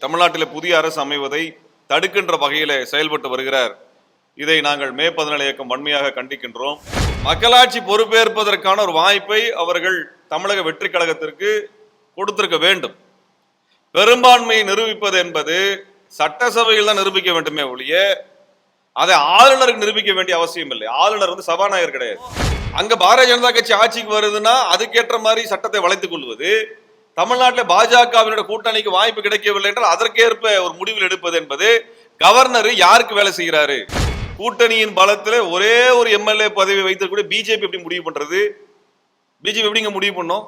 தமிழ்நாட்டில் புதிய அரசு அமைவதை தடுக்கின்ற வகையில் செயல்பட்டு வருகிறார். இதை நாங்கள் மே 17 இயக்கம் வன்மையாக கண்டிக்கின்றோம். மக்களாட்சி பொறுப்பேற்பதற்கான ஒரு வாய்ப்பை அவர்கள் தமிழக வெற்றி கழகத்திற்கு கொடுத்திருக்க வேண்டும். பெரும்பான்மையை நிரூபிப்பது என்பது சட்டசபையில் தான் நிரூபிக்க வேண்டுமே ஒழிய அதை ஆளுநருக்கு நிரூபிக்க வேண்டிய அவசியம் இல்லை. ஆளுநர் சபாநாயகர் கிடையாது. அங்க பாரதிய ஜனதா கட்சி ஆட்சிக்கு வருதுன்னா அதுக்கேற்ற மாதிரி சட்டத்தை வளைத்துக் கொள்வது, தமிழ்நாட்டில் பாஜகவினுடைய கூட்டணிக்கு வாய்ப்பு கிடைக்கவில்லை என்றால் அதற்கேற்ப ஒரு முடிவில் எடுப்பது என்பது கவர்னர் யாருக்கு வேலை செய்கிறாரு? கூட்டணியின் பலத்தில் ஒரே ஒரு எம்எல்ஏ பதவி வைத்திருக்கூடிய பிஜேபி எப்படி முடிவு பண்றது? பிஜேபி எப்படிங்க முடிவு பண்ணும்?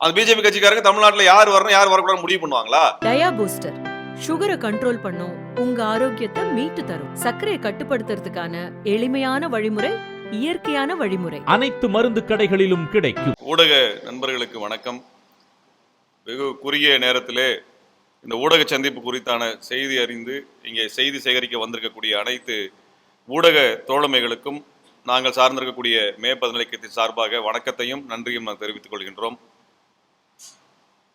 அந்த பிஜேபி கட்சிக்காரங்க தமிழ்நாட்டில் யார் வரணும் யார் வரக்கூடாது முடிவு பண்ணுவாங்களா? டயா பூஸ்டர் சுகரை கண்ட்ரோல் பண்ணும், உங்க ஆரோக்கியத்தை மீட்டு தரும். சர்க்கரையை கட்டுப்படுத்துறதுக்கான எளிமையான வழிமுறை, இயற்கையான வழிமுறை. அனைத்து மருந்து கடைகளிலும் கிடைக்கும். ஊடக நண்பர்களுக்கு வணக்கம். வெகு குறுகிய நேரத்திலே இந்த ஊடக சந்திப்பு குறித்தான செய்தி அறிந்து இங்கே செய்தி சேகரிக்க வந்திருக்கக்கூடிய அனைத்து ஊடக தோழமைகளுக்கும் நாங்கள் சார்ந்திருக்கக்கூடிய மே 17 இயக்கத்தின் சார்பாக வணக்கத்தையும் நன்றியும் நான் தெரிவித்துக் கொள்கின்றோம்.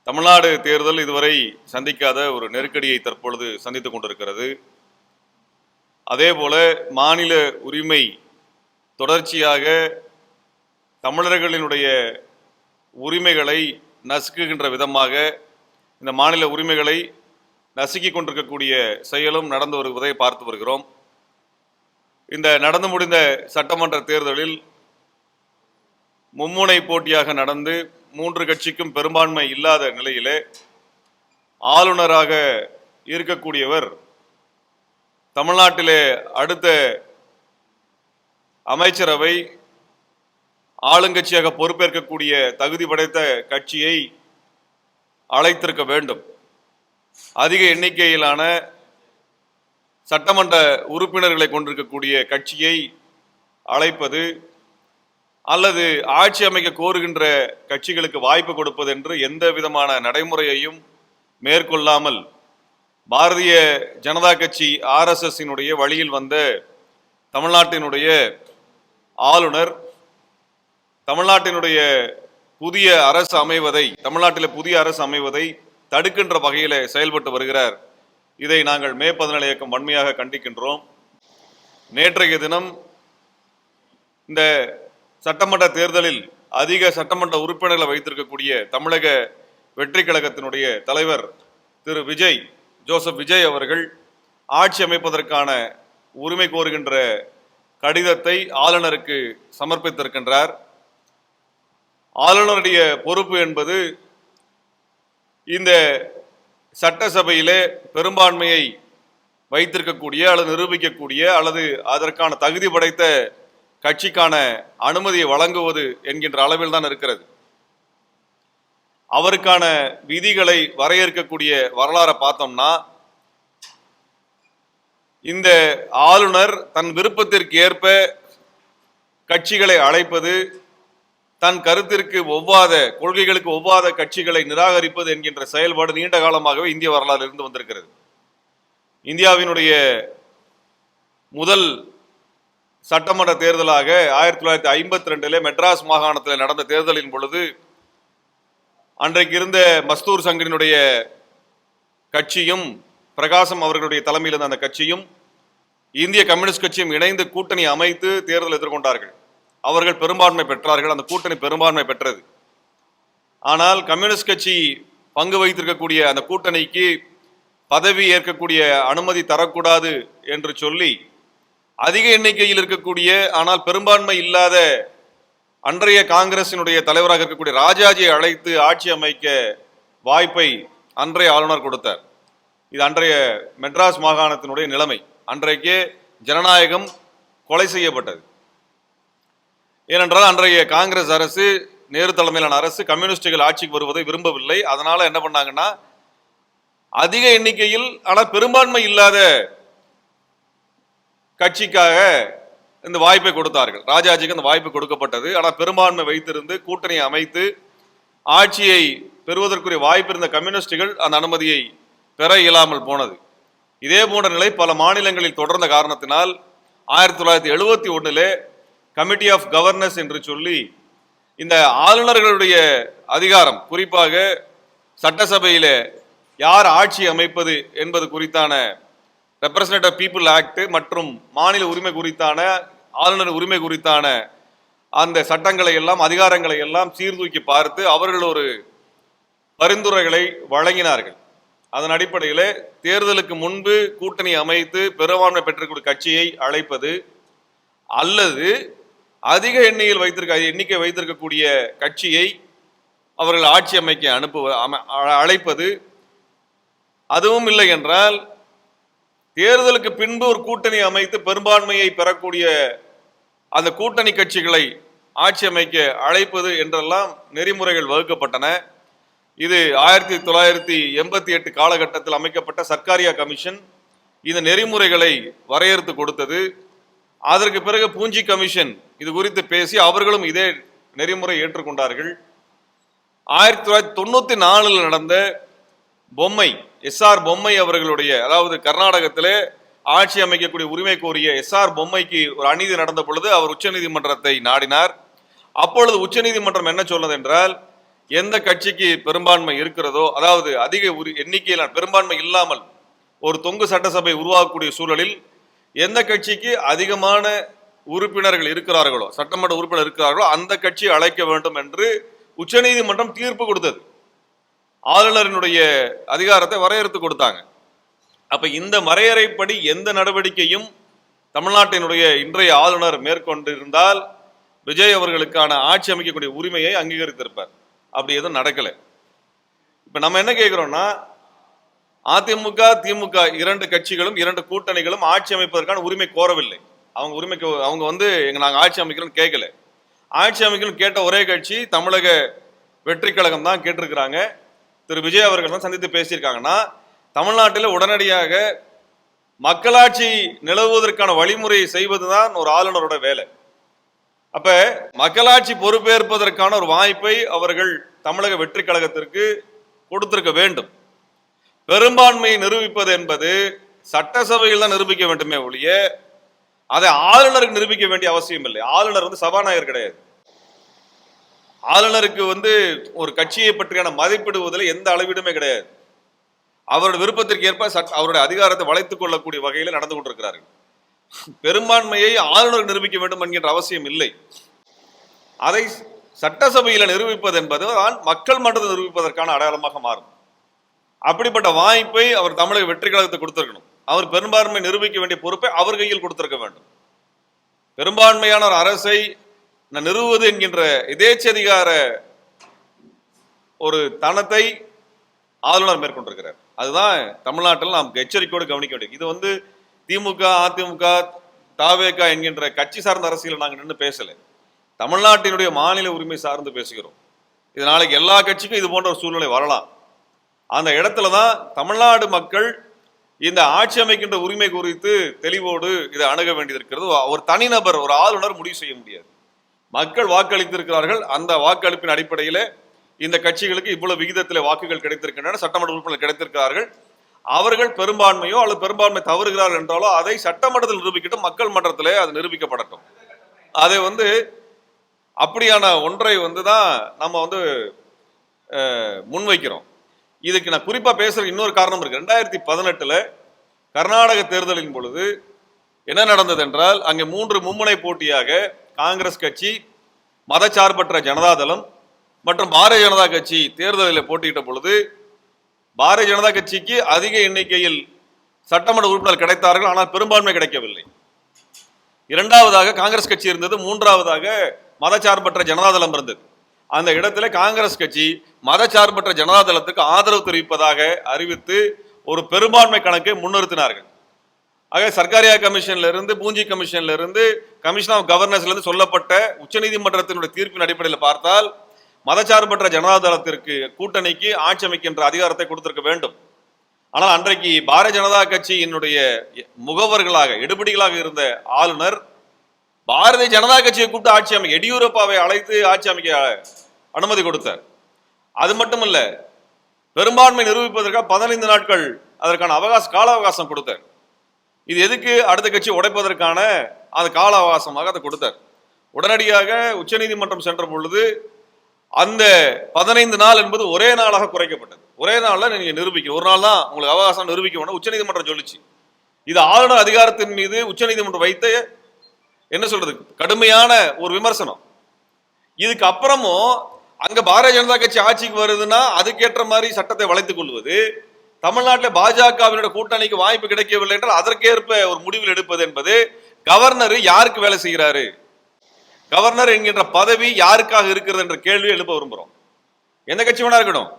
தமிழ்நாடு தேர்தல் இதுவரை சந்திக்காத ஒரு நெருக்கடியை தற்பொழுது சந்தித்துக் கொண்டிருக்கிறது. அதே போல மாநில உரிமை தொடர்ச்சியாக தமிழர்களினுடைய உரிமைகளை நசுக்குகின்ற விதமாக இந்த மாநில உரிமைகளை நசுக்கிக் கொண்டிருக்கக்கூடிய செயலும் நடந்து வருவதை பார்த்து வருகிறோம். இந்த நடந்து முடிந்த சட்டமன்ற தேர்தலில் மும்முனை போட்டியாக நடந்து 3 கட்சிக்கும் பெரும்பான்மை இல்லாத நிலையிலே ஆளுநராக இருக்கக்கூடியவர் தமிழ்நாட்டிலே அடுத்த அமைச்சரவை ஆளுங்கட்சியாக பொறுப்பேற்கக்கூடிய தகுதி படைத்த கட்சியை அழைத்திருக்க வேண்டும். அதிக எண்ணிக்கையிலான சட்டமன்ற உறுப்பினர்களை கொண்டிருக்கக்கூடிய கட்சியை அழைப்பது அல்லது ஆட்சி அமைக்க கோருகின்ற கட்சிகளுக்கு வாய்ப்பு கொடுப்பது என்று எந்த விதமான நடைமுறையையும் மேற்கொள்ளாமல் பாரதிய ஜனதா கட்சி RSSனுடைய வழியில் வந்த தமிழ்நாட்டினுடைய ஆளுநர் தமிழ்நாட்டினுடைய புதிய அரசு அமைவதை தமிழ்நாட்டில் புதிய அரசு அமைவதை தடுக்கின்ற வகையில் செயல்பட்டு வருகிறார். இதை நாங்கள் மே 17 இயக்கம் வன்மையாக கண்டிக்கின்றோம். நேற்றைய தினம் இந்த சட்டமன்ற தேர்தலில் அதிக சட்டமன்ற உறுப்பினர்களை வைத்திருக்கக்கூடிய தமிழக வெற்றி கழகத்தினுடைய தலைவர் திரு ஜோசப் விஜய் அவர்கள் ஆட்சி அமைப்பதற்கான உரிமை கோருகின்ற கடிதத்தை ஆளுநருக்கு சமர்ப்பித்திருக்கின்றார். ஆளுநருடைய பொறுப்பு என்பது இந்த சட்டசபையிலே பெரும்பான்மையை வைத்திருக்கக்கூடிய அல்லது நிரூபிக்கக்கூடிய அல்லது அதற்கான தகுதி படைத்த கட்சிக்கான அனுமதியை வழங்குவது என்கின்ற அளவில் தான் இருக்கிறது. அவருக்கான விதிகளை வரையறுக்கக்கூடிய வரலாறை பார்த்தோம்னா இந்த ஆளுநர் தன் விருப்பத்திற்கு ஏற்ப கட்சிகளை அழைப்பது, தன் கருத்திற்கு ஒவ்வாத கொள்கைகளுக்கு ஒவ்வாத கட்சிகளை நிராகரிப்பது என்கின்ற செயல்பாடு நீண்ட காலமாகவே இந்திய வரலாறு இருந்து வந்திருக்கிறது. இந்தியாவினுடைய முதல் சட்டமன்ற தேர்தலாக 1952 மெட்ராஸ் மாகாணத்தில் நடந்த தேர்தலின் பொழுது அன்றைக்கு இருந்த மஸ்தூர் சங்கரினுடைய கட்சியும் பிரகாசம் அவர்களுடைய தலைமையில் இருந்த அந்த கட்சியும் இந்திய கம்யூனிஸ்ட் கட்சியும் இணைந்து கூட்டணி அமைத்து தேர்தல் எதிர்கொண்டார்கள். அவர்கள் பெரும்பான்மை பெற்றார்கள். அந்த கூட்டணி பெரும்பான்மை பெற்றது. ஆனால் கம்யூனிஸ்ட் கட்சி பங்கு வைத்திருக்கக்கூடிய அந்த கூட்டணிக்கு பதவி ஏற்கக்கூடிய அனுமதி தரக்கூடாது என்று சொல்லி அதிக எண்ணிக்கையில் இருக்கக்கூடிய ஆனால் பெரும்பான்மை இல்லாத அன்றைய காங்கிரசினுடைய தலைவராக இருக்கக்கூடிய ராஜாஜியை அழைத்து ஆட்சி அமைக்க வாய்ப்பை அன்றைய ஆளுநர் கொடுத்தார். இது அன்றைய மெட்ராஸ் மாகாணத்தினுடைய நிலைமை. அன்றைக்கே ஜனநாயகம் கொலை செய்யப்பட்டது. ஏனென்றால் அன்றைய காங்கிரஸ் அரசு, நேரு தலைமையிலான அரசு கம்யூனிஸ்டுகள் ஆட்சிக்கு வருவதை விரும்பவில்லை. அதனால என்ன பண்ணாங்கன்னா அதிக எண்ணிக்கையில் ஆனால் பெரும்பான்மை இல்லாத கட்சிக்காக இந்த வாய்ப்பை கொடுத்தார்கள். ராஜாஜிக்கு அந்த வாய்ப்பு கொடுக்கப்பட்டது. ஆனால் பெரும்பான்மை வைத்திருந்து கூட்டணியை அமைத்து ஆட்சியை பெறுவதற்குரிய வாய்ப்பு இருந்த கம்யூனிஸ்டுகள் அந்த அனுமதியை பெற இயலாமல் போனது. இதே போன்ற நிலை பல மாநிலங்களில் தொடர்ந்த காரணத்தினால் 1971 கமிட்டி ஆஃப் கவர்னன்ஸ் என்று சொல்லி இந்த ஆளுநர்களுடைய அதிகாரம், குறிப்பாக சட்டசபையில யார் ஆட்சி அமைப்பது என்பது குறித்தான ரெப்ரசன்டேட்டிவ் பீப்புள் ஆக்ட் மற்றும் மாநில உரிமை குறித்தான ஆளுநர் உரிமை குறித்தான அந்த சட்டங்களை எல்லாம் அதிகாரங்களை எல்லாம் சீர்தூக்கி பார்த்து அவர்கள் ஒரு பரிந்துரைகளை வழங்கினார்கள். அதன் அடிப்படையில் தேர்தலுக்கு முன்பு கூட்டணி அமைத்து பெரும்பான்மை பெற்றக்கூடிய கட்சியை அழைப்பது அல்லது அதிக எண்ணிக்கை வைத்திருக்கக்கூடிய கட்சியை அவர்கள் ஆட்சி அமைக்க அழைப்பது, அதுவும் இல்லை என்றால் தேர்தலுக்கு பின்பு ஒரு கூட்டணி அமைத்து பெரும்பான்மையை பெறக்கூடிய அந்த கூட்டணி கட்சிகளை ஆட்சி அமைக்க அழைப்பது என்றெல்லாம் நெறிமுறைகள் வகுக்கப்பட்டன. இது 1988 காலகட்டத்தில் அமைக்கப்பட்ட சர்க்காரியா கமிஷன் இந்த நெறிமுறைகளை வரையறுத்து கொடுத்தது. அதற்கு பிறகு பூஞ்சி கமிஷன் இது குறித்து பேசி அவர்களும் இதே நெறிமுறை ஏற்றுக்கொண்டார்கள். 1994 நடந்த பொம்மை SR பொம்மை அவர்களுடைய, அதாவது கர்நாடகத்திலே ஆட்சி அமைக்கக்கூடிய உரிமை கோரிய SR பொம்மைக்கு ஒரு அநீதி நடந்த பொழுது அவர் உச்சநீதிமன்றத்தை நாடினார். அப்பொழுது உச்சநீதிமன்றம் என்ன சொன்னது என்றால், எந்த கட்சிக்கு பெரும்பான்மை இருக்கிறதோ, அதாவது அதிக எண்ணிக்கையிலான பெரும்பான்மை இல்லாமல் ஒரு தொங்கு சட்டசபை உருவாக்கக்கூடிய சூழலில் எந்த கட்சிக்கு அதிகமான உறுப்பினர்கள் இருக்கிறார்களோ, சட்டமன்ற உறுப்பினர் இருக்கிறார்களோ அந்த கட்சியை அழைக்க வேண்டும் என்று உச்சநீதிமன்றம் தீர்ப்பு கொடுத்தது. ஆளுநரினுடைய அதிகாரத்தை வரையறுத்து கொடுத்தாங்க. அப்ப இந்த வரையறைப்படி எந்த நடவடிக்கையும் தமிழ்நாட்டினுடைய இன்றைய ஆளுநர் மேற்கொண்டிருந்தால் விஜய் அவர்களுக்கான ஆட்சி அமைக்கக்கூடிய உரிமையை அங்கீகரித்திருப்பார். அப்படி எதுவும் நடக்கல. இப்ப நம்ம என்ன கேட்கிறோம்னா, அதிமுக திமுக இரண்டு கட்சிகளும் இரண்டு கூட்டணிகளும் ஆட்சி அமைப்பதற்கான உரிமை கோரவில்லை. அவங்க நாங்க ஆட்சி அமைக்கிறோம் கேட்கல. ஆட்சி அமைக்கணும் கேட்ட ஒரே கட்சி தமிழக வெற்றி கழகம் தான் கேட்டிருக்கிறாங்க. திரு விஜய் அவர்கள் தான் சந்தித்து பேசியிருக்காங்கன்னா, தமிழ்நாட்டில் உடனடியாக மக்களாட்சி நிலவுவதற்கான வழிமுறையை செய்வதுதான் ஒரு ஆளுநரோட வேலை. அப்ப மக்களாட்சி பொறுப்பேற்பதற்கான ஒரு வாய்ப்பை அவர்கள் தமிழக வெற்றி கழகத்திற்கு கொடுத்திருக்க வேண்டும். பெரும்பான்மையை நிரூபிப்பது என்பது சட்டசபையில் தான் நிரூபிக்க வேண்டுமே ஒழிய அதை ஆளுநருக்கு நிரூபிக்க வேண்டிய அவசியம் இல்லை. ஆளுநர் சபாநாயகர் கிடையாது. ஆளுநருக்கு ஒரு கட்சியை பற்றியான மதிப்பிடுவதில் எந்த அளவீடுமே கிடையாது. அவருடைய விருப்பத்திற்கு ஏற்ப அவருடைய அதிகாரத்தை வளைத்துக் கொள்ளக்கூடிய வகையில் நடந்து கொண்டிருக்கிறார்கள். பெரும்பான்மையை ஆளுநர் நிரூபிக்க வேண்டும் என்கின்ற அவசியம் இல்லை. அதை சட்டசபையில் நிரூபிப்பது என்பது மக்கள் மன்றத்தை நிரூபிப்பதற்கான அடையாளமாக மாறும். அப்படிப்பட்ட வாய்ப்பை அவர் தமிழக வெற்றி கழகத்தை கொடுத்திருக்கணும். அவர் பெரும்பான்மை நிரூபிக்க வேண்டிய பொறுப்பை அவர் கையில் கொடுத்திருக்க வேண்டும். பெரும்பான்மையான ஒரு அரசை நிறுவுவது என்கின்ற எதேச்சதிகார ஒரு தனத்தை ஆளுநர் மேற்கொண்டிருக்கிறார். அதுதான் தமிழ்நாட்டில் நாம் எச்சரிக்கையோடு கவனிக்க வேண்டியது. இது திமுக அதிமுக தாவேக என்கின்ற கட்சி சார்ந்த அரசியல் நாங்கள் நின்று பேசல. தமிழ்நாட்டினுடைய மாநில உரிமை சார்ந்து பேசுகிறோம். இது நாளைக்கு எல்லா கட்சிக்கும் இது போன்ற ஒரு சூழ்நிலை வரலாம். அந்த இடத்துல தான் தமிழ்நாடு மக்கள் இந்த ஆட்சி அமைக்கின்ற உரிமை குறித்து தெளிவோடு இதை அணுக வேண்டியது இருக்கிறது. ஒரு தனிநபர் ஒரு ஆளுநர் முடிவு செய்ய முடியாது. மக்கள் வாக்களித்திருக்கிறார்கள். அந்த வாக்களிப்பின் அடிப்படையில் இந்த கட்சிகளுக்கு இவ்வளவு விகிதத்தில் வாக்குகள் கிடைத்திருக்கின்றன, சட்டமன்ற உறுப்பினர் கிடைத்திருக்கிறார்கள். அவர்கள் பெரும்பான்மையோ அல்லது பெரும்பான்மை தவறுகிறார்கள் என்றாலோ அதை சட்டமன்றத்தில் நிரூபிக்கட்டும், மக்கள் மன்றத்திலே அது நிரூபிக்கப்படட்டும். அதை அப்படியான ஒன்றை தான் நம்ம முன்வைக்கிறோம். இதுக்கு நான் குறிப்பா பேசுற இன்னொரு காரணம் இருக்கு. 2018 கர்நாடக தேர்தலின் பொழுது என்ன நடந்தது என்றால், அங்கே 3 மும்முனை போட்டியாக காங்கிரஸ் கட்சி, மதச்சார்பற்ற ஜனதாதளம் மற்றும் பாரதிய ஜனதா கட்சி தேர்தலில் போட்டியிட்ட பொழுது பாரதிய ஜனதா கட்சிக்கு அதிக எண்ணிக்கையில் சட்டமன்ற உறுப்பினர் கிடைத்தார்கள், ஆனால் பெரும்பான்மை கிடைக்கவில்லை. இரண்டாவதாக காங்கிரஸ் கட்சி இருந்தது, மூன்றாவதாக மதச்சார்பற்ற ஜனதாதளம் இருந்தது. அந்த இடத்துல காங்கிரஸ் கட்சி மதச்சார்பற்ற ஜனதாதளத்துக்கு ஆதரவு தெரிவிப்பதாக அறிவித்து ஒரு பெரும்பான்மை கணக்கை முன்னிறுத்தினார்கள். ஆக சர்க்காரியா கமிஷன்ல இருந்து பூஞ்சி கமிஷன்ல இருந்து கமிஷன் ஆஃப் கவர்னன்ஸ்ல இருந்து சொல்லப்பட்ட உச்சநீதிமன்றத்தினுடைய தீர்ப்பின் அடிப்படையில் பார்த்தால் மதச்சார்பற்ற ஜனதாதளத்திற்கு கூட்டணிக்கு ஆட்சி அமைக்கின்ற அதிகாரத்தை கொடுத்திருக்க வேண்டும். ஆனால் அன்றைக்கு பாரதிய ஜனதா கட்சியினுடைய முகவர்களாக எடுபடிகளாக இருந்த ஆளுநர் பாரதிய ஜனதா கட்சியை கூப்பிட்டு ஆட்சி அமைக்க, எடியூரப்பாவை அழைத்து ஆட்சி அமைக்க அனுமதி கொடுத்தார். அது மட்டுமல்ல, பெரும்பான்மை நிரூபிப்பதற்காக 15 நாட்கள் அதற்கான கால அவகாசம் கொடுத்தார். இது எதுக்கு? அடுத்த கட்சி உடைப்பதற்கான அந்த கால அவகாசமாக அதை கொடுத்தார். உடனடியாக உச்சநீதிமன்றம் சென்ற பொழுது அந்த 15 நாள் என்பது ஒரே நாளாக குறைக்கப்பட்டது. ஒரே நாள்ல நீங்க நிரூபிக்கணும், ஒரு நாள் தான் உங்களுக்கு அவகாசம் நிரூபிக்க வேணும் உச்சநீதிமன்றம் சொல்லிச்சு. இது ஆளுநர் அதிகாரத்தின் மீது உச்சநீதிமன்றம் வைத்த என்ன சொல்றது கடுமையான ஒரு விமர்சனம். இதுக்கு அப்புறமும் அங்க பாரதிய ஜனதா கட்சி ஆட்சிக்கு வருதுன்னா அதுக்கேற்ற மாதிரி சட்டத்தை வளைத்துக் கொள்வது, தமிழ்நாட்டில் பாஜகவினுடைய கூட்டணிக்கு வாய்ப்பு கிடைக்கவில்லை என்றால் அதற்கேற்ப ஒரு முடிவில் எடுப்பது என்பது, கவர்னர் யாருக்கு வேலை செய்கிறாரு, கவர்னர் என்கின்ற பதவி யாருக்காக இருக்கிறது என்ற கேள்வி எழுப்ப விரும்புறோம். எந்த கட்சி வேணா இருக்கட்டும்,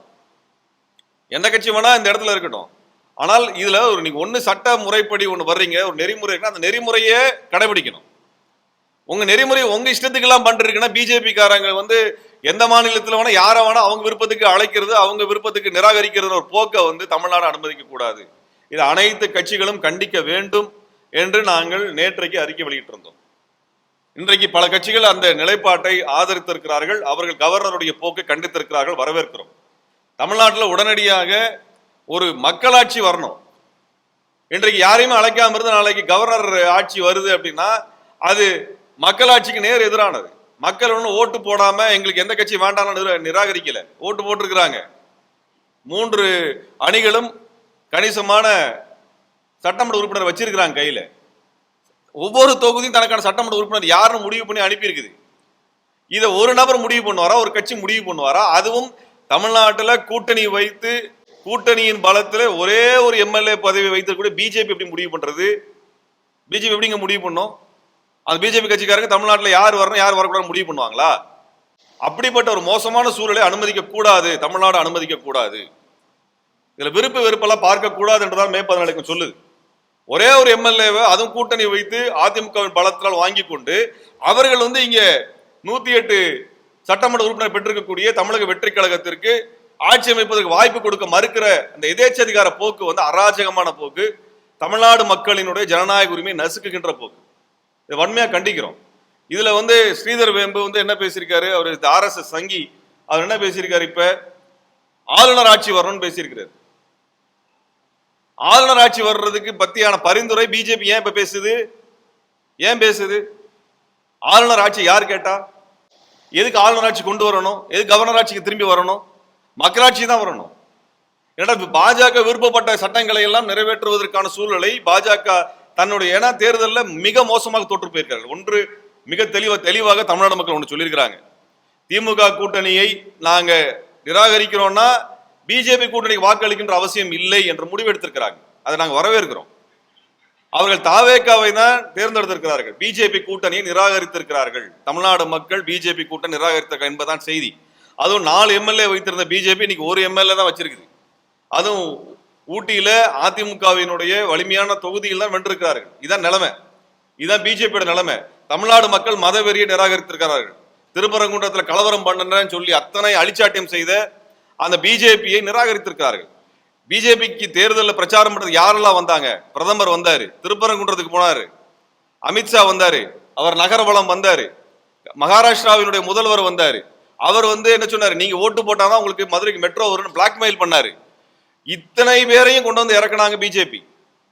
எந்த கட்சி வேணா இந்த இடத்துல இருக்கட்டும். ஆனால் இதுல ஒரு நீங்க ஒண்ணு சட்ட முறைப்படி ஒண்ணு வர்றீங்க, ஒரு நெறிமுறை, அந்த நெறிமுறையை கடைபிடிக்கணும். உங்க நெறிமுறை உங்க இஷ்டத்துக்கு எல்லாம் பண்றீங்கன்னா பிஜேபி காரங்க வந்து எந்த மாநிலத்தில் வேணா யாரை வேணா அவங்க விருப்பத்துக்கு அழைக்கிறது, அவங்க விருப்பத்துக்கு நிராகரிக்கிறது ஒரு போக்கை வந்து தமிழ்நாடு அனுமதிக்க கூடாது. இது அனைத்து கட்சிகளும் கண்டிக்க வேண்டும் என்று நாங்கள் நேற்றைக்கு அறிக்கை வெளியிட்டிருந்தோம். இன்றைக்கு பல கட்சிகள் அந்த நிலைப்பாட்டை ஆதரித்திருக்கிறார்கள், அவர்கள் கவர்னருடைய போக்கை கண்டித்திருக்கிறார்கள், வரவேற்கிறோம். தமிழ்நாட்டில் உடனடியாக ஒரு மக்களாட்சி வரணும். இன்றைக்கு யாரையுமே அழைக்காம இருந்து நாளைக்கு கவர்னர் ஆட்சி வருது அப்படின்னா அது மக்களாட்சிக்கு நேர் எதிரானது. மக்கள் ஒன்றும் ஓட்டு போடாம எங்களுக்கு எந்த கட்சி வேண்டாம்னு நிராகரிக்கல, ஓட்டு போட்டிருக்கிறாங்க. 3 அணிகளும் கணிசமான சட்டமன்ற உறுப்பினர் வச்சிருக்கிறாங்க கையில. ஒவ்வொரு தொகுதியும் தனக்கான சட்டமன்ற உறுப்பினர் யாருன்னு முடிவு பண்ணி அனுப்பி இருக்குது. இதை ஒரு நபர் முடிவு பண்ணுவாரா, ஒரு கட்சி முடிவு பண்ணுவாரா? அதுவும் தமிழ்நாட்டில் கூட்டணி வைத்து கூட்டணியின் பலத்தில் ஒரே ஒரு எம்எல்ஏ பதவி வைத்திருக்கூடிய பிஜேபி எப்படி முடிவு பண்றது? பிஜேபி எப்படிங்க முடிவு பண்ணும்? அந்த பிஜேபி கட்சிக்காரங்க தமிழ்நாட்டில் யார் வரணும் யார் வரக்கூடாது முடிவு பண்ணுவாங்களா? அப்படிப்பட்ட ஒரு மோசமான சூழலை அனுமதிக்க கூடாது, தமிழ்நாடு அனுமதிக்க கூடாது. இதுல விருப்பு வெறுப்பெல்லாம் பார்க்க கூடாது என்றுதான் மே 14 சொல்லுது. ஒரே ஒரு எம்எல்ஏவை அதுவும் கூட்டணி வைத்து அதிமுகவின் பலத்தால் வாங்கி கொண்டு அவர்கள் வந்து இங்க 108 சட்டமன்ற உறுப்பினர் பெற்றிருக்கக்கூடிய தமிழக வெற்றி கழகத்திற்கு ஆட்சி அமைப்பதற்கு வாய்ப்பு கொடுக்க மறுக்கிற அந்த எதேச்சதிகார போக்கு வந்து அராஜகமான போக்கு, தமிழ்நாடு மக்களினுடைய ஜனநாயக உரிமையை நசுக்குகின்ற போக்கு. இதை வன்மையா கண்டிக்கிறோம். இதுல வந்து ஸ்ரீதர் வேம்பு வந்து என்ன பேசியிருக்காரு, அவர் RSS சங்கி, அவர் என்ன பேசியிருக்காரு, இப்ப ஆளுநர் ஆட்சி வரணும்னு பேசியிருக்கிறார். ஆளுநர் ஆட்சி வர்றதுக்கு பத்தியான பரிந்துரை பிஜேபி ஏன் இப்ப பேசுது? ஏன் பேசுது? ஆளுநர் ஆட்சி யார் கேட்டா? எதுக்கு ஆளுநர் ஆட்சி கொண்டு வரணும்? எதுக்கு கவர்னர் ஆட்சிக்கு திரும்பி வரணும்? மக்களாட்சி தான் வரணும். ஏன்னா பாஜக விருப்பப்பட்ட சட்டங்களை எல்லாம் நிறைவேற்றுவதற்கான சூழலை பாஜக தன்னுடைய ஏன்னா தேர்தலில் மிக மோசமாக தோற்று போயிருக்கார்கள். ஒன்று மிக தெளிவாக தமிழ்நாடு மக்கள் ஒன்று சொல்லியிருக்கிறாங்க, திமுக கூட்டணியை நாங்க நிராகரிக்கிறோம்னா பிஜேபி கூட்டணிக்கு வாக்களிக்கின்ற அவசியம் இல்லை என்று முடிவெடுத்திருக்கிறாங்க. அதை நாங்கள் வரவேற்கிறோம். அவர்கள் தாவேக்காவை தான் தேர்ந்தெடுத்திருக்கிறார்கள், பிஜேபி கூட்டணியை நிராகரித்திருக்கிறார்கள். தமிழ்நாடு மக்கள் பிஜேபி கூட்டணி நிராகரித்தார்கள் என்பதுதான் செய்தி. அதுவும் 4 எம்எல்ஏ வைத்திருந்த பிஜேபி இன்னைக்கு 1 எம்எல்ஏ தான் வச்சிருக்குது. அதுவும் ஊட்டியில அதிமுகவினுடைய வலிமையான தொகுதியில் தான் வென்றிருக்கிறார்கள். இதான் நிலைமை, இதுதான் பிஜேபியோட நிலைமை. தமிழ்நாடு மக்கள் மதவெறியை நிராகரித்திருக்கிறார்கள். திருப்பரங்குன்றத்தில் கலவரம் பண்ணுறேன்னு சொல்லி அத்தனை அழிச்சாட்டியம் செய்த அந்த பிஜேபியை நிராகரித்திருக்கிறார்கள். பிஜேபிக்கு தேர்தலில் பிரச்சாரம் பண்றது யாரெல்லாம் வந்தாங்க? பிரதமர் வந்தாரு, திருப்பரங்குன்றத்துக்கு போனாரு, அமித்ஷா வந்தாரு, அவர் நகரவளம் வந்தாரு, மகாராஷ்டிராவினுடைய முதல்வர் வந்தாரு. அவர் வந்து என்ன சொன்னாரு, நீங்க ஓட்டு போட்டாதான் உங்களுக்கு மதுரைக்கு மெட்ரோ வரும்னு பிளாக்மெயில் பண்ணாரு. இத்தனை பேரையும் கொண்டு வந்து இறக்குனாங்க பிஜேபி.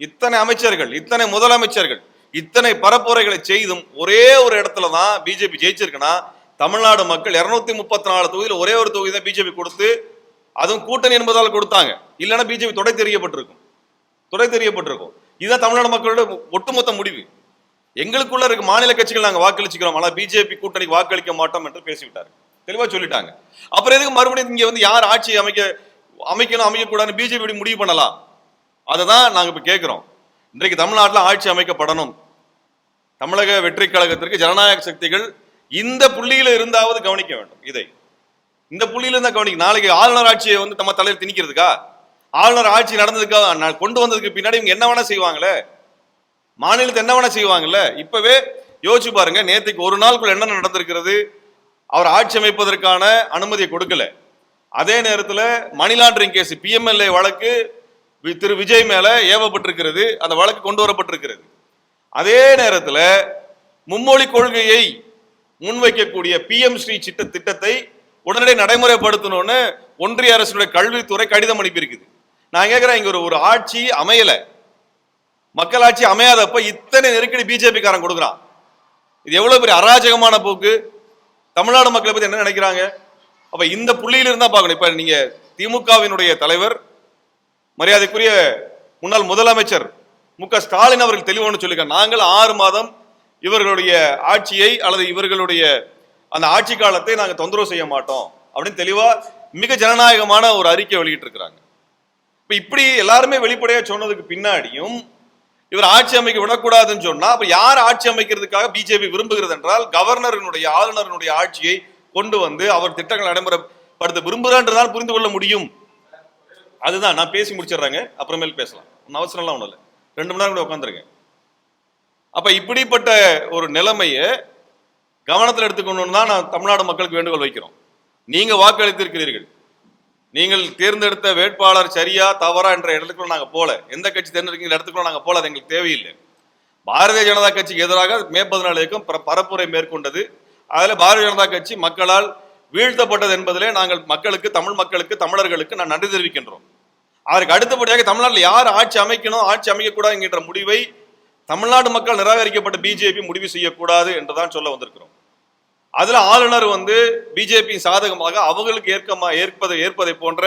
இத்தனை அமைச்சர்கள், இத்தனை முதலமைச்சர்கள், இத்தனை பரப்புரைகளை செய்தும் ஒரே ஒரு இடத்துல தான் பிஜேபி ஜெயிச்சிருக்குன்னா தமிழ்நாடு மக்கள் 234 தொகுதியில் ஒரே ஒரு தொகுதி தான் பிஜேபி கொடுத்து, அதுவும் கூட்டணி என்பதால் கொடுத்தாங்க. இல்லைன்னா பிஜேபி தொடை தெரியப்பட்டிருக்கும். இதுதான் தமிழ்நாடு மக்களோட ஒட்டுமொத்த முடிவு. எங்களுக்குள்ள இருக்க மாநில கட்சிகள் நாங்கள் வாக்களிச்சுக்கிறோம், ஆனால் பிஜேபி கூட்டணிக்கு வாக்களிக்க மாட்டோம் என்று பேசிவிட்டாரு, தெளிவா சொல்லிட்டாங்க. அப்புறம் எதுக்கு மறுபடியும் இங்க வந்து யார் ஆட்சி அமைக்கணும் அமைக்கக்கூடாதுன்னு பிஜேபி முடிவு பண்ணலாம்? அதை தான் நாங்கள் இப்ப கேட்கிறோம். இன்றைக்கு தமிழ்நாட்டில் ஆட்சி அமைக்கப்படணும். தமிழக வெற்றி கழகத்திற்கு ஜனநாயக சக்திகள் இந்த புள்ளியில இருந்தாவது கவனிக்க வேண்டும். இதை இந்த புள்ளியில இருந்தா கவனிக்க. நாளைக்கு ஆளுநர் ஆட்சியை வந்து நம்ம தலையில் திணிக்கிறதுக்கா? ஆளுநர் ஆட்சி நடந்ததுக்காக கொண்டு வந்ததுக்கு பின்னாடி இவங்க என்ன வேணா செய்வாங்களே, மாநிலத்தை என்ன வேணா செய்வாங்கல்ல. இப்பவே யோசிச்சு பாருங்க, நேற்றுக்கு ஒரு நாளுக்குள்ள என்ன நடந்திருக்கிறது. அவர் ஆட்சி அமைப்பதற்கான அனுமதியை கொடுக்கல. அதே நேரத்தில் மணி லாண்டரிங் கேஸ் PMLA வழக்கு திரு விஜய் மேல ஏவப்பட்டிருக்கிறது, அந்த வழக்கு கொண்டு வரப்பட்டிருக்கிறது. அதே நேரத்தில் மும்மொழி கொள்கையை முன்வைக்கக்கூடிய PM ஸ்ரீ திட்டத்தை உடனடியாக நடைமுறைப்படுத்தணும்னு ஒன்றிய அரசுடைய கல்வித்துறை கடிதம் அனுப்பியிருக்குது. நான் கேட்கிறேன், இங்க ஒரு ஆட்சி அமையல, மக்களாட்சி அமையாதப்ப இத்தனை நெருக்கடி பிஜேபி காரன் கொடுக்குறான். இது எவ்வளவு பெரிய அராஜகமான போக்கு. தமிழ்நாடு மக்களை பத்தி என்ன நினைக்கிறாங்க? அப்ப இந்த புள்ளியில இருந்தா பார்க்கணும். இப்ப நீங்க திமுகவினுடைய தலைவர் மரியாதைக்குரிய முன்னாள் முதலமைச்சர் மு.க. ஸ்டாலின் அவர்கள் தெளிவான சொல்லியிருக்காங்க, நாங்கள் 6 மாதம் இவர்களுடைய ஆட்சியை அல்லது இவர்களுடைய அந்த ஆட்சி காலத்தை நாங்கள் தொந்தரவு செய்ய மாட்டோம் அப்படின்னு தெளிவா மிக ஜனநாயகமான ஒரு அறிக்கை வெளியிட்டு இருக்கிறாங்க. இப்ப இப்படி எல்லாருமே வெளிப்படையா சொன்னதுக்கு பின்னாடியும் இவர் ஆட்சி அமைக்க விடக்கூடாதுன்னு சொன்னா அப்ப யார் ஆட்சி அமைக்கிறதுக்காக பிஜேபி விரும்புகிறது என்றால் கவர்னரினுடைய ஆளுநரினுடைய ஆட்சியை கொண்டு வந்து அவர் திட்டங்கள் நடைமுறைப்படுத்த விரும்புகிறான்றதான் புரிந்து கொள்ள முடியும். அதுதான் நான் பேசி முடிச்சிடுறாங்க, அப்புறமேல் பேசலாம், ஒன்னும் அவசரம் எல்லாம் ஒன்றும் இல்லை, 2 மணி நேரம் கூட உட்காந்துருங்க. அப்ப இப்படிப்பட்ட ஒரு நிலைமையை கவனத்தில் எடுத்துக்கணும்னு தான் நான் தமிழ்நாடு மக்களுக்கு வேண்டுகோள் வைக்கிறோம். நீங்க வாக்களித்திருக்கிறீர்கள், நீங்கள் தேர்ந்தெடுத்த வேட்பாளர் சரியா தவறா என்ற இடத்துக்குள்ள நாங்க போல, எந்த கட்சி தேர்ந்தெடுக்கிற இடத்துக்குள்ள நாங்க போல, அது எங்களுக்கு தேவையில்லை. பாரதிய ஜனதா கட்சிக்கு எதிராக மே 14 இயக்கம் பரப்புரை மேற்கொண்டது. அதுல பாரதிய ஜனதா கட்சி மக்களால் வீழ்த்தப்பட்டது என்பதிலே நாங்கள் மக்களுக்கு, தமிழ் மக்களுக்கு, தமிழர்களுக்கு நான் நன்றி தெரிவிக்கின்றோம். அதற்கு அடுத்தபடியாக தமிழ்நாட்டில் யார் ஆட்சி அமைக்கணும் ஆட்சி அமைக்கக்கூடாது என்கின்ற முடிவை தமிழ்நாடு மக்கள் நிராகரிக்கப்பட்ட பிஜேபி முடிவு செய்யக்கூடாது என்றுதான் சொல்ல வந்திருக்கிறோம். அதுல ஆளுநர் பிஜேபி சாதகமாக அவங்களுக்கு ஏற்பதை போன்ற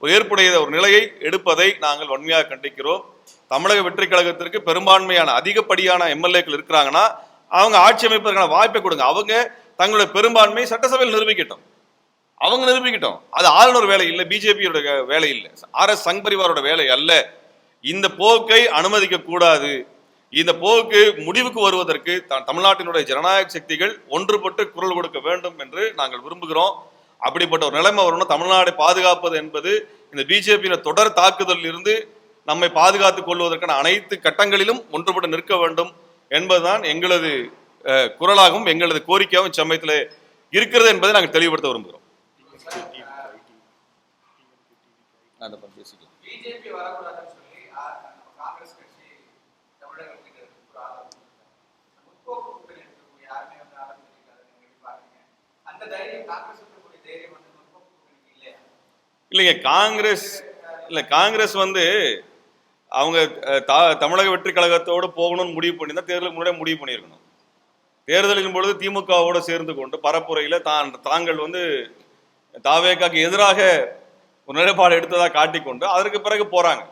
ஒரு ஏற்புடைய ஒரு நிலையை எடுப்பதை நாங்கள் வன்மையாக கண்டிக்கிறோம். தமிழக வெற்றி கழகத்திற்கு பெரும்பான்மையான அதிகப்படியான எம்எல்ஏக்கள் இருக்கிறாங்கன்னா அவங்க ஆட்சி அமைப்பதற்கான வாய்ப்பை கொடுங்க. அவங்க தங்களுடைய பெரும்பான்மை சட்டசபையில் நிரூபிக்கட்டும், அவங்க நிரூபிக்கட்டும். அது ஆளுநர் வேலை இல்லை, பிஜேபியோட வேலை இல்லை, RS சங் பரிவாரோட வேலை அல்ல. இந்த போக்கை அனுமதிக்க கூடாது. இந்த போக்கு முடிவுக்கு வருவதற்கு தமிழ்நாட்டினுடைய ஜனநாயக சக்திகள் ஒன்றுபட்டு குரல் கொடுக்க வேண்டும் என்று நாங்கள் விரும்புகிறோம். அப்படிப்பட்ட ஒரு நிலைமை வரணும். தமிழ்நாடை பாதுகாப்பது என்பது இந்த பிஜேபியின் தொடர் தாக்குதலில் இருந்து நம்மை பாதுகாத்துக் கொள்வதற்கான அனைத்து கட்டங்களிலும் ஒன்றுபட்டு நிற்க வேண்டும் என்பதுதான் எங்களது குரலாகவும் எங்களது கோரிக்கையாகவும் சமயத்தில் இருக்கிறது என்பதை நாங்கள் தெளிவுபடுத்த விரும்புகிறோம். இல்லைங்க, காங்கிரஸ் அவங்க தமிழக வெற்றி கழகத்தோடு போகணும்னு முடிவு பண்ணி தான் தேர்தலுக்கு முன்னாடியே முடிவு பண்ணியிருக்கணும். தேர்தலின் பொழுது திமுகவோடு சேர்ந்து கொண்டு பரப்புரையில தாங்கள் தாவேக்காக்கு எதிராக ஒரு நிலைப்பாடு எடுத்ததாக காட்டிக்கொண்டு அதற்கு பிறகு போறாங்க.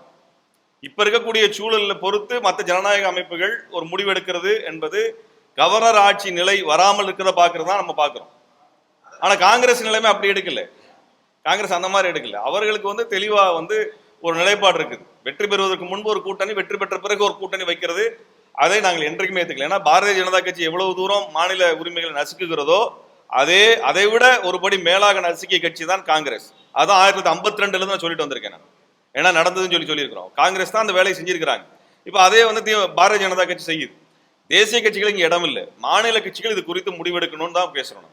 இப்ப இருக்கக்கூடிய சூழலை பொறுத்து மற்ற ஜனநாயக அமைப்புகள் ஒரு முடிவு எடுக்கிறது என்பது கவர்னர் ஆட்சி நிலை வராமல் இருக்கிறத பாக்குறதா நம்ம பாக்குறோம். ஆனா காங்கிரஸ் நிலைமை அப்படி எடுக்கல, காங்கிரஸ் அந்த மாதிரி எடுக்கல. அவர்களுக்கு தெளிவா ஒரு நிலைப்பாடு இருக்குது. வெற்றி பெறுவதற்கு முன்பு ஒரு கூட்டணி, வெற்றி பெற்ற பிறகு ஒரு கூட்டணி வைக்கிறது, அதை நாங்கள் என்றைக்குமே ஏற்றுக்கல. ஏன்னா பாரதிய ஜனதா கட்சி எவ்வளவு தூரம் மாநில உரிமைகளை நசுக்குகிறதோ அதை விட ஒருபடி மேலாக நசுக்கிய கட்சி தான் காங்கிரஸ். அதான் 1952 தான் சொல்லிட்டு வந்திருக்கேன் நான். ஏன்னா நடந்ததுன்னு சொல்லியிருக்கிறோம். காங்கிரஸ் தான் அந்த வேலையை செஞ்சிருக்கிறாங்க. இப்ப அதே பாரதிய ஜனதா கட்சி செய்யுது. தேசிய கட்சிகள் இங்க இடம் இல்லை, மாநில கட்சிகள் இது குறித்து முடிவெடுக்கணும்னு தான் பேசுறோம்.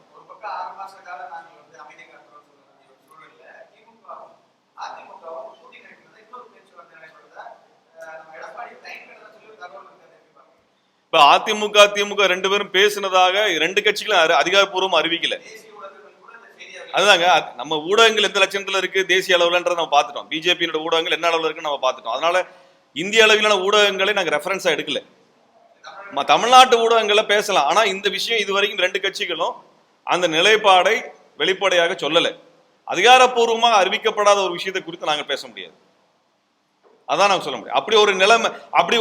இப்ப அதிமுக திமுக 2 பேரும் பேசினதாக 2 கட்சிகளும் அதிகாரப்பூர்வம் அறிவிக்கல. அதுதாங்க, நம்ம ஊடகங்கள் எந்த லட்சணத்துல இருக்கு தேசிய அளவுலன்றதை நம்ம பார்த்துட்டோம். பிஜேபியோட ஊடகங்கள் என்ன அளவுல இருக்குன்னு நம்ம பார்த்துட்டோம். அதனால இந்திய அளவிலான ஊடகங்களை நாங்க ரெஃபரன்ஸா எடுக்கல. தமிழ்நாட்டு ஊடகங்கள்ல பேசலாம், ஆனா இந்த விஷயம் இதுவரைக்கும் 2 கட்சிகளும் அந்த நிலைப்பாடை வெளிப்படையாக சொல்லல. அதிகாரப்பூர்வமாக அறிவிக்கப்படாத ஒரு விஷயத்தை குறித்து நாங்கள் பேச முடியாது. அதான் நாங்க சொல்ல முடியும். அப்படி ஒரு நிலைமை, அப்படி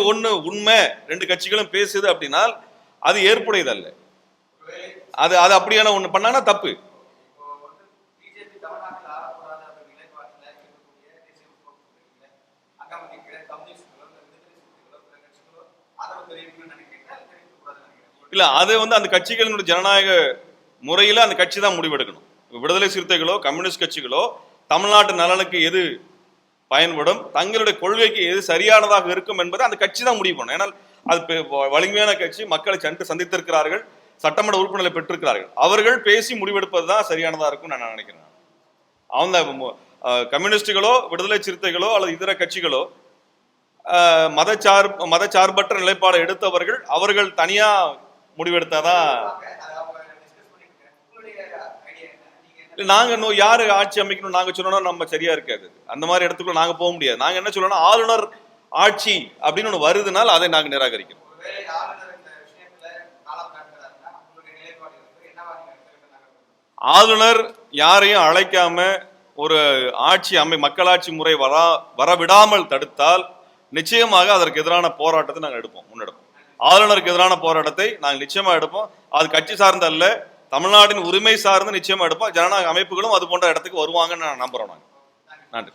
உண்மை 2 கட்சிகளும் பேசுது அப்படின்னா அது ஏற்புடையது அல்ல. அது அப்படியான ஒண்ணு பண்ணாங்கன்னா தப்பு. இல்ல, அது அந்த கட்சிகளினுடைய ஜனநாயக முறையில அந்த கட்சி தான் முடிவெடுக்கணும். விடுதலை சிறுத்தைகளோ கம்யூனிஸ்ட் கட்சிகளோ தமிழ்நாட்டு நலனுக்கு எது பயன்படும், தங்களுடைய கொள்கைக்கு எது சரியானதாக இருக்கும் என்பதை அந்த கட்சி தான் முடிவு பண்ணும். ஏன்னால் அது வலிமையான கட்சி, மக்களை சென்று சந்தித்திருக்கிறார்கள், சட்டமன்ற உறுப்பினர்களை பெற்றிருக்கிறார்கள். அவர்கள் பேசி முடிவெடுப்பது தான் சரியானதா இருக்கும் நான் நினைக்கிறேன். அவங்க கம்யூனிஸ்டுகளோ விடுதலை சிறுத்தைகளோ அல்லது இதர கட்சிகளோ மதச்சார்பற்ற நிலைப்பாடு எடுத்தவர்கள் அவர்கள் தனியா முடிவெடுத்தாதான். நாங்க யாரு ஆட்சி அமைக்கணும் நாங்க சொல்லணும் நம்ம சரியா இருக்காது. அந்த மாதிரி இடத்துக்குள்ள நாங்க போக முடியாது. நாங்க என்ன சொல்லணும், ஆளுநர் ஆட்சி அப்படின்னு ஒண்ணு வருதுனால் அதை நாங்க நிராகரிக்கிறோம். ஆளுநர் யாரையும் அழைக்காம ஒரு மக்களாட்சி முறை வரவிடாமல் தடுத்தால் நிச்சயமாக அதற்கு எதிரான போராட்டத்தை நாங்கள் முன்னெடுப்போம். ஆளுநருக்கு எதிரான போராட்டத்தை நாங்கள் நிச்சயமா எடுப்போம். அது கட்சி சார்ந்த அல்ல, தமிழ்நாட்டின் உரிமை சார்ந்து நிச்சயமா எடுப்போம். ஜனநாயக அமைப்புகளும் அது போன்ற இடத்துக்கு வருவாங்கன்னு நான் நம்புறோம். நன்றி.